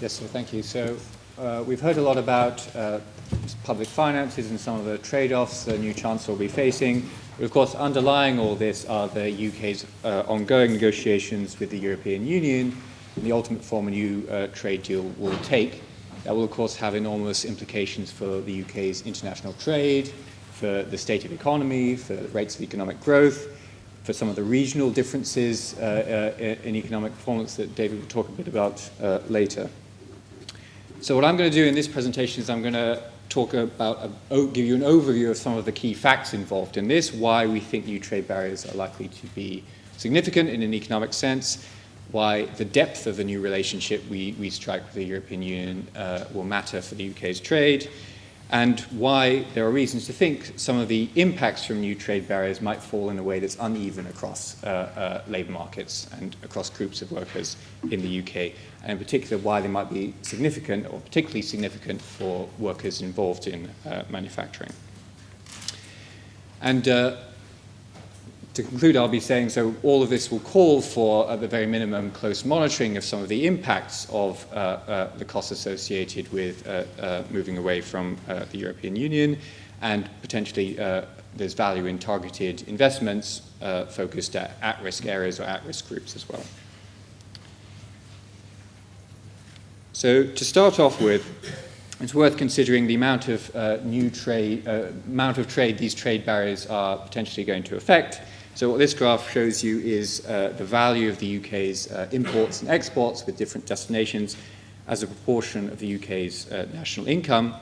Yes, sir, thank you. So we've heard a lot about public finances and some of the trade-offs the new Chancellor will be facing. But of course, underlying all this are the UK's ongoing negotiations with the European Union and the ultimate form a new trade deal will take. That will, of course, have enormous implications for the UK's international trade, for the state of economy, for the rates of economic growth, for some of the regional differences in economic performance that David will talk a bit about later. So what I'm going to do in this presentation is I'm going to talk about, give you an overview of some of the key facts involved in this, why we think new trade barriers are likely to be significant in an economic sense, why the depth of the new relationship we strike with the European Union will matter for the UK's trade, and why there are reasons to think some of the impacts from new trade barriers might fall in a way that's uneven across labour markets and across groups of workers in the UK, and in particular why they might be significant or particularly significant for workers involved in manufacturing. And to conclude, I'll be saying, so all of this will call for, at the very minimum, close monitoring of some of the impacts of the costs associated with moving away from the European Union, and potentially there's value in targeted investments focused at at-risk areas or at-risk groups as well. So to start off with, it's worth considering the amount of trade these trade barriers are potentially going to affect. So what this graph shows you is the value of the UK's imports and exports with different destinations as a proportion of the UK's national income.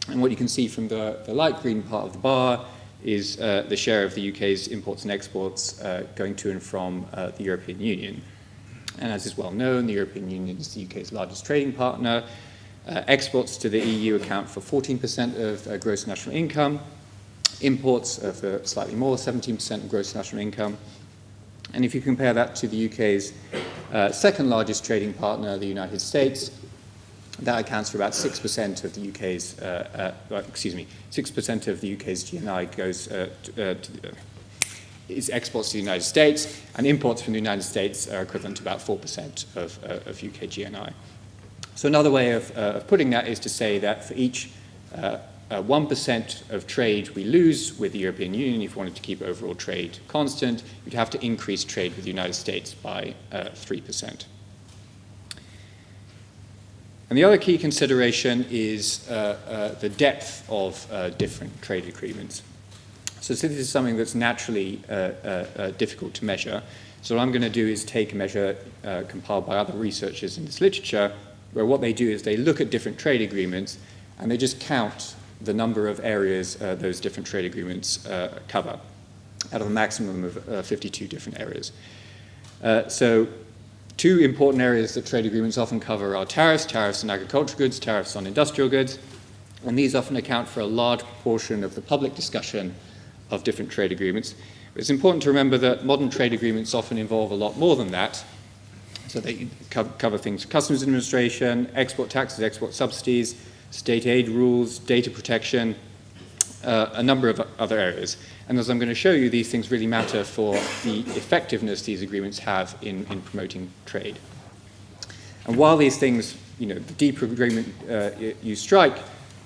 And what you can see from the light green part of the bar is the share of the UK's imports and exports going to and from the European Union. And as is well known, the European Union is the UK's largest trading partner. Exports to the EU account for 14% of gross national income. Imports for slightly more, 17% of gross national income. And if you compare that to the UK's second largest trading partner, the United States, that accounts for about 6% of the UK's, 6% of the UK's GNI goes is exports to the United States, and imports from the United States are equivalent to about 4% of UK GNI. So another way of putting that is to say that for each 1% of trade we lose with the European Union, if you wanted to keep overall trade constant, you'd have to increase trade with the United States by 3%. And the other key consideration is the depth of different trade agreements. So this is something that's naturally difficult to measure. So what I'm going to do is take a measure compiled by other researchers in this literature, where what they do is they look at different trade agreements and they just count the number of areas those different trade agreements cover, out of a maximum of 52 different areas. So two important areas that trade agreements often cover are tariffs on agricultural goods, tariffs on industrial goods, and these often account for a large proportion of the public discussion of different trade agreements. But it's important to remember that modern trade agreements often involve a lot more than that. So they cover things, customs administration, export taxes, export subsidies, state aid rules, data protection, a number of other areas. And as I'm going to show you, these things really matter for the effectiveness these agreements have in promoting trade. And while these things, the deeper agreement you strike,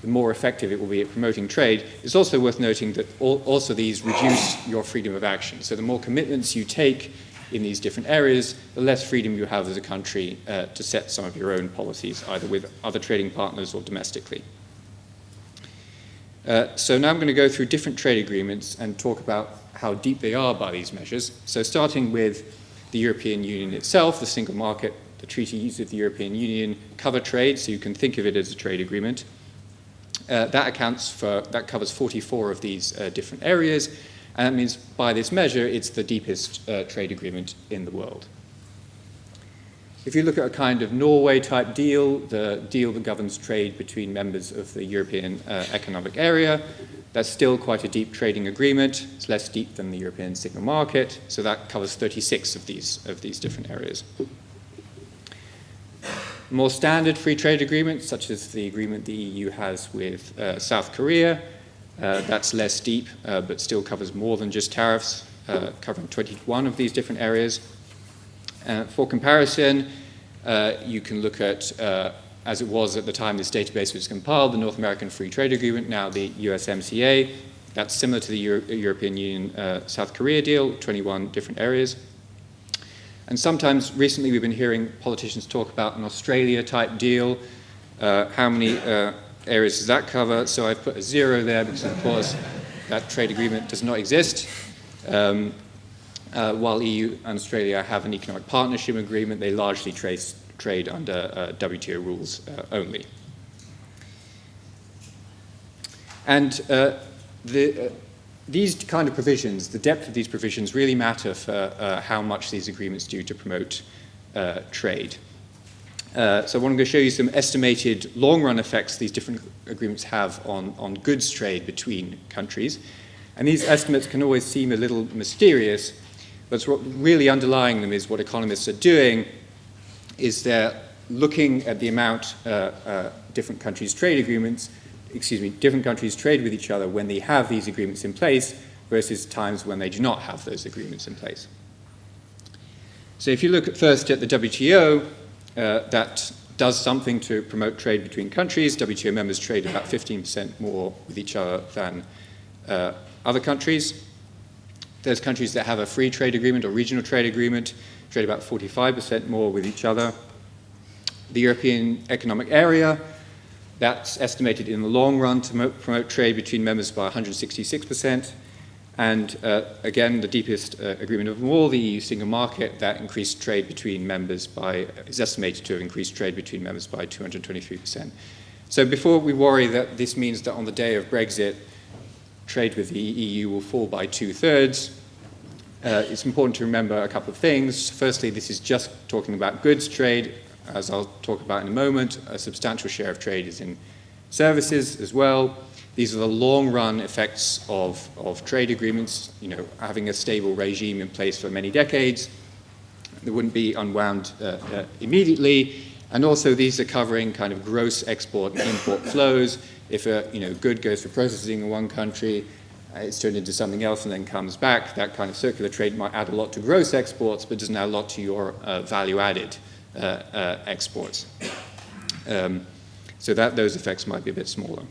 the more effective it will be at promoting trade, it's also worth noting that also these reduce your freedom of action. So the more commitments you take in these different areas, the less freedom you have as a country to set some of your own policies, either with other trading partners or domestically. So now I'm going to go through different trade agreements and talk about how deep they are by these measures. So starting with the European Union itself, the single market, the treaties of the European Union cover trade, so you can think of it as a trade agreement. That covers 44 of these different areas, and that means by this measure it's the deepest trade agreement in the world. If you look at a kind of Norway-type deal, the deal that governs trade between members of the European Economic Area, that's still quite a deep trading agreement. It's less deep than the European single market, so that covers 36 of these different areas. More standard free trade agreements, such as the agreement the EU has with South Korea, that's less deep, but still covers more than just tariffs, covering 21 of these different areas. For comparison, you can look at as it was at the time this database was compiled, the North American Free Trade Agreement, now the USMCA. That's similar to the European Union-South Korea deal, 21 different areas. And sometimes recently we've been hearing politicians talk about an Australia-type deal. How many areas does that cover? So I've put a 0 there because, of course, that trade agreement does not exist. While EU and Australia have an economic partnership agreement, they largely trade under WTO rules only. And these kind of provisions, the depth of these provisions really matter for how much these agreements do to promote trade. So I want to show you some estimated long-run effects these different agreements have on goods trade between countries. And these estimates can always seem a little mysterious, but what really underlying them is what economists are doing is they're looking at the amount different countries trade with each other when they have these agreements in place versus times when they do not have those agreements in place. So if you look first at the WTO, that does something to promote trade between countries. WTO members trade about 15% more with each other than other countries. There's countries that have a free trade agreement or regional trade agreement, trade about 45% more with each other. The European Economic Area, that's estimated in the long run to promote trade between members by 166%. And again, the deepest agreement of them all, the EU single market, that increased trade between members is estimated to have increased trade between members by 223%. So before we worry that this means that on the day of Brexit, trade with the EU will fall by 2/3, it's important to remember a couple of things. Firstly, this is just talking about goods trade. As I'll talk about in a moment, a substantial share of trade is in services as well. These are the long-run effects of trade agreements, having a stable regime in place for many decades. They wouldn't be unwound immediately. And also, these are covering kind of gross export and import flows. If a good goes for processing in one country, it's turned into something else and then comes back, that kind of circular trade might add a lot to gross exports, but doesn't add a lot to your value-added exports. So those effects might be a bit smaller.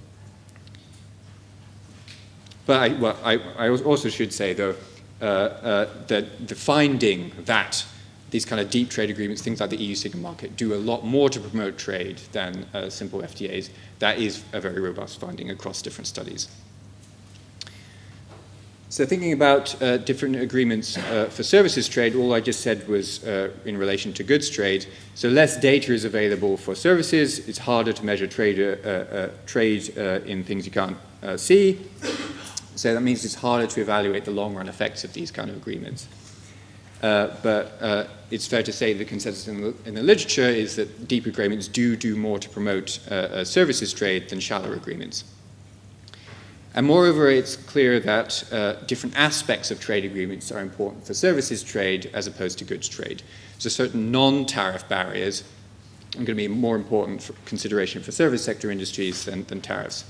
But I also should say, though, that the finding that these kind of deep trade agreements, things like the EU single market, do a lot more to promote trade than simple FTAs, that is a very robust finding across different studies. So thinking about different agreements for services trade, all I just said was in relation to goods trade. So less data is available for services. It's harder to measure trade in things you can't see. So that means it's harder to evaluate the long-run effects of these kind of agreements. But it's fair to say the consensus in the literature is that deep agreements do more to promote services trade than shallow agreements. And moreover, it's clear that different aspects of trade agreements are important for services trade as opposed to goods trade. So certain non-tariff barriers are going to be more important for consideration for service sector industries than tariffs.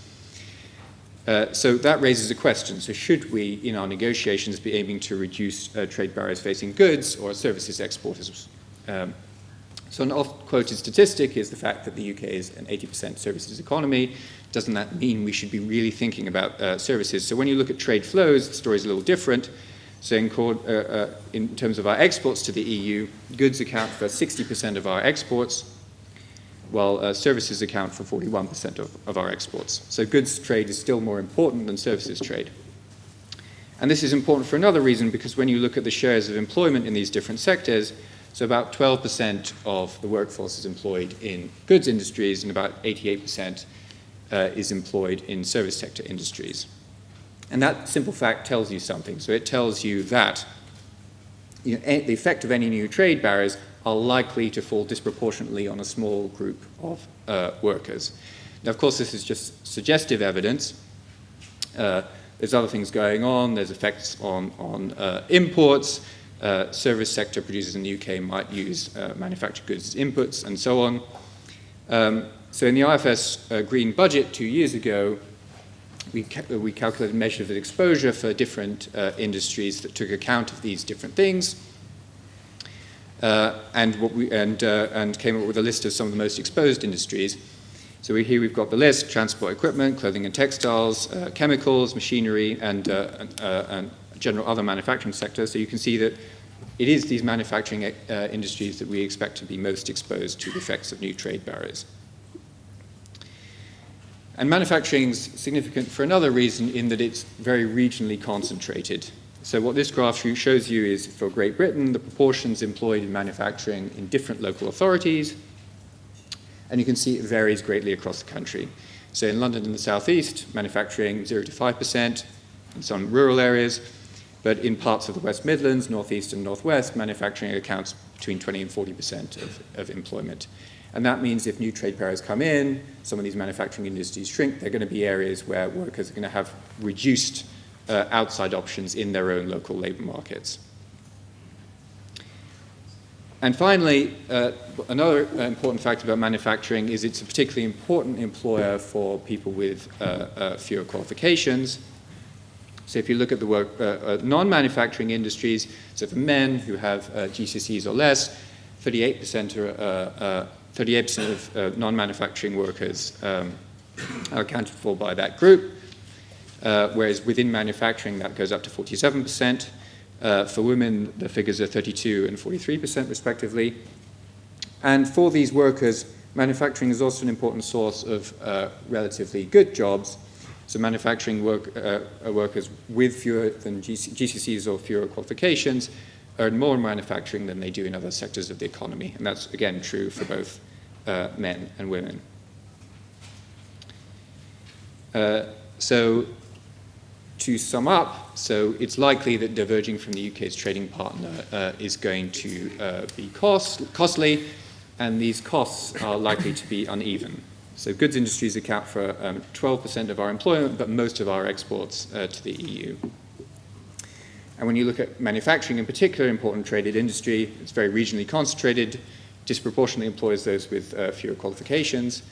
So that raises a question. So should we, in our negotiations, be aiming to reduce trade barriers facing goods or services exporters? So an oft-quoted statistic is the fact that the UK is an 80% services economy. Doesn't that mean we should be really thinking about services? So when you look at trade flows, the story is a little different. So in terms of our exports to the EU, goods account for 60% of our exports, while services account for 41% of our exports. So goods trade is still more important than services trade. And this is important for another reason, because when you look at the shares of employment in these different sectors, so about 12% of the workforce is employed in goods industries and about 88% is employed in service sector industries. And that simple fact tells you something. So it tells you that the effect of any new trade barriers are likely to fall disproportionately on a small group of workers. Now, of course, this is just suggestive evidence. There's other things going on. There's effects on imports. Service sector producers in the UK might use manufactured goods as inputs, and so on. So in the IFS green budget 2 years ago, we calculated measures of exposure for different industries that took account of these different things. and came up with a list of some of the most exposed industries. So here we've got the list: transport equipment, clothing and textiles, chemicals, machinery, and general other manufacturing sectors. So you can see that it is these manufacturing industries that we expect to be most exposed to the effects of new trade barriers. And manufacturing is significant for another reason, in that it's very regionally concentrated. So what this graph shows you is, for Great Britain, the proportions employed in manufacturing in different local authorities. And you can see it varies greatly across the country. So in London and the southeast, manufacturing 0 to 5% in some rural areas. But in parts of the West Midlands, northeast and northwest, manufacturing accounts between 20 and 40% of employment. And that means if new trade barriers come in, some of these manufacturing industries shrink, they're going to be areas where workers are going to have reduced outside options in their own local labor markets. And finally, another important fact about manufacturing is it's a particularly important employer for people with fewer qualifications. So if you look at the work, non-manufacturing industries, so for men who have GCSEs or less, 38% of non-manufacturing workers are accounted for by that group, whereas within manufacturing that goes up to 47%. For women, the figures are 32 and 43% respectively. And for these workers, manufacturing is also an important source of relatively good jobs. So manufacturing workers with fewer than GCSEs or fewer qualifications earn more in manufacturing than they do in other sectors of the economy. And that's, again, true for both men and women. So to sum up, so it's likely that diverging from the UK's trading partner is going to be costly, and these costs are likely to be uneven. So goods industries account for 12% of our employment, but most of our exports to the EU. And when you look at manufacturing in particular, important traded industry, it's very regionally concentrated, disproportionately employs those with fewer qualifications.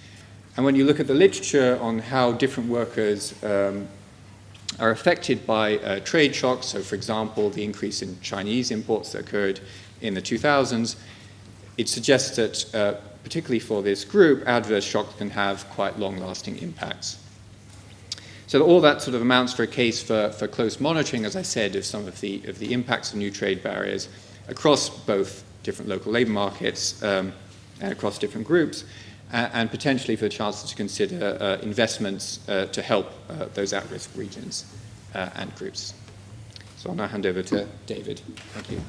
And when you look at the literature on how different workers are affected by trade shocks, so for example, the increase in Chinese imports that occurred in the 2000s, it suggests that particularly for this group, adverse shocks can have quite long-lasting impacts. So all that sort of amounts for a case for close monitoring, as I said, of some of the impacts of new trade barriers across both different local labour markets and across different groups, and potentially for the Chancellor to consider investments to help those at-risk regions and groups. So I'll now hand over to David. Thank you.